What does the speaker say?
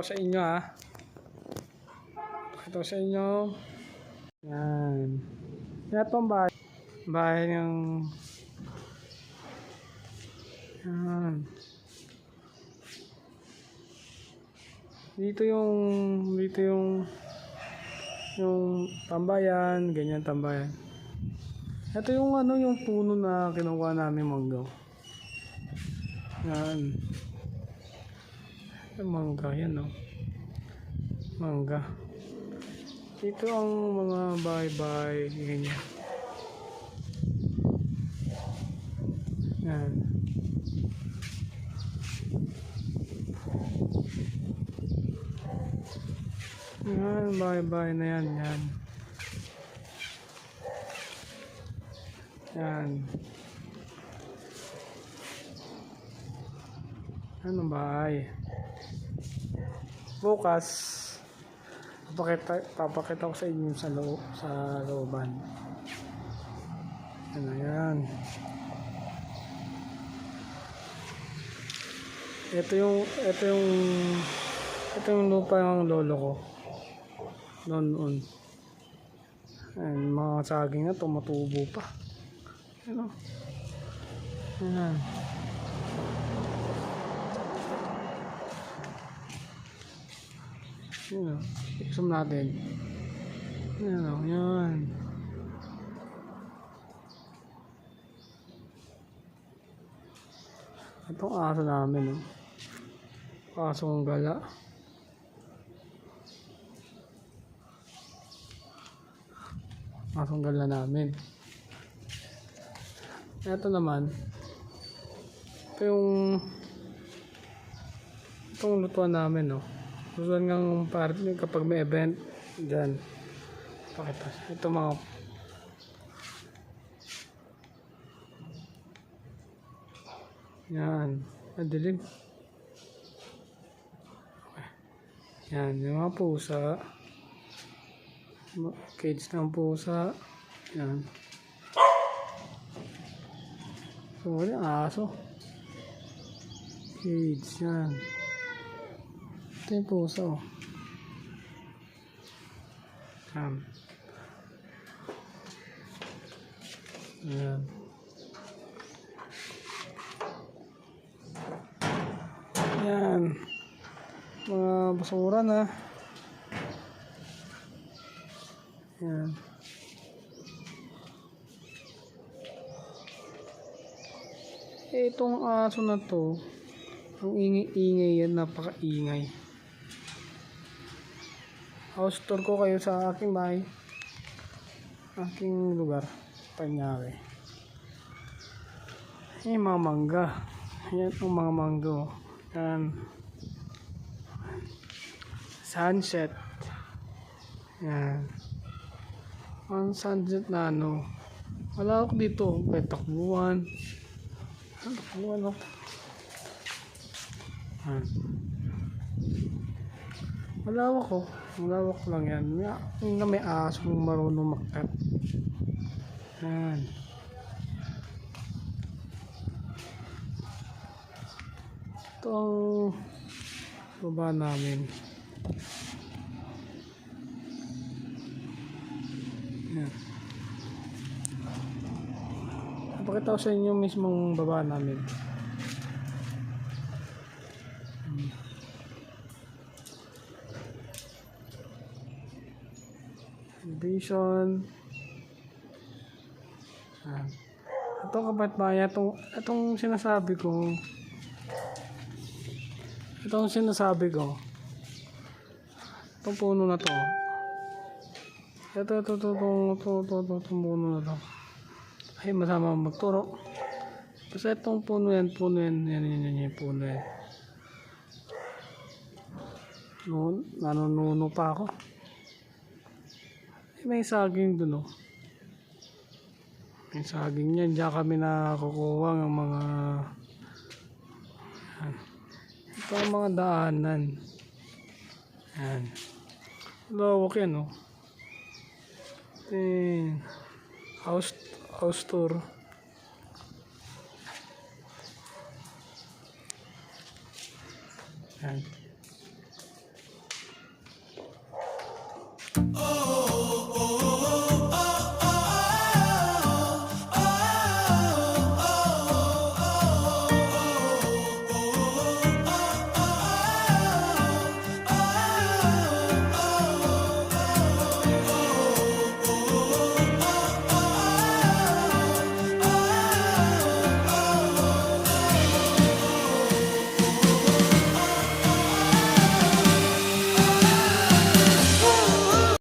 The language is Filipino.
sa inyo ha. Pakita ko sa inyo. Yan. Yan po ang bahay. Bahay ng... Yan. Dito yung tambayan, ganyan tambayan. Ito yung ano, yung puno na kinukuha namin mangga. Yan. Yung mangga, yan o. Mangga. Ito ang mga bahay-bahay, ganyan. Yan. Yan, bahay-bahay na yan, yan. Yan. Anong bahay? Bukas, papakita ko sa inyo sa looban. Ano yan? Ito yung lupa ng lolo ko. Noon. Ayan, mga saging na tumutubo pa. Ano? Ayan. Ayan. Zoom natin. Ayan o. Ayan. Itong aso namin o. Asong gala. Asong gala namin. Ito naman. Itong lutuan namin no. Lutuan ng party kapag may event dyan. Pakita. Ito mga yan. Madilim. Okay. Yan. Yung mga pusa. Cage ng pusa. Yan. So, wala aso. Cage. Yan. Ito yung pusa. Oh. Yan. Yan. Yan. Mga basura na. Yan. Itong aso na to, ang ingay yan, napaka-ingay. House tour ko kayo sa aking bahay, aking lugar, Panyari. Yan mga mangga. Yan ang mga mangga. Yan. Sunset. Yan. Ang sunset na ano. Wala ako dito. May takbuhan. Takbuhan ako. Malawak ko. Malawak lang yan. May asong marunong makat. Yan. Ito ang baba namin. Yan. Pakita ko sa inyo mismong baba namin. Vision. Ito kapatbahay, itong sinasabi ko. Itong puno na to. Itong puno na to. Ay, masama magturo. Basta itong puno yan, puno yan. Nanununo pa ako. Ay, may saging dun oh. May saging yan. Diyan kami nakukuha ng mga... Yan. Ito ang mga daanan. Yan. Lawak yan oh. House tour. Yan.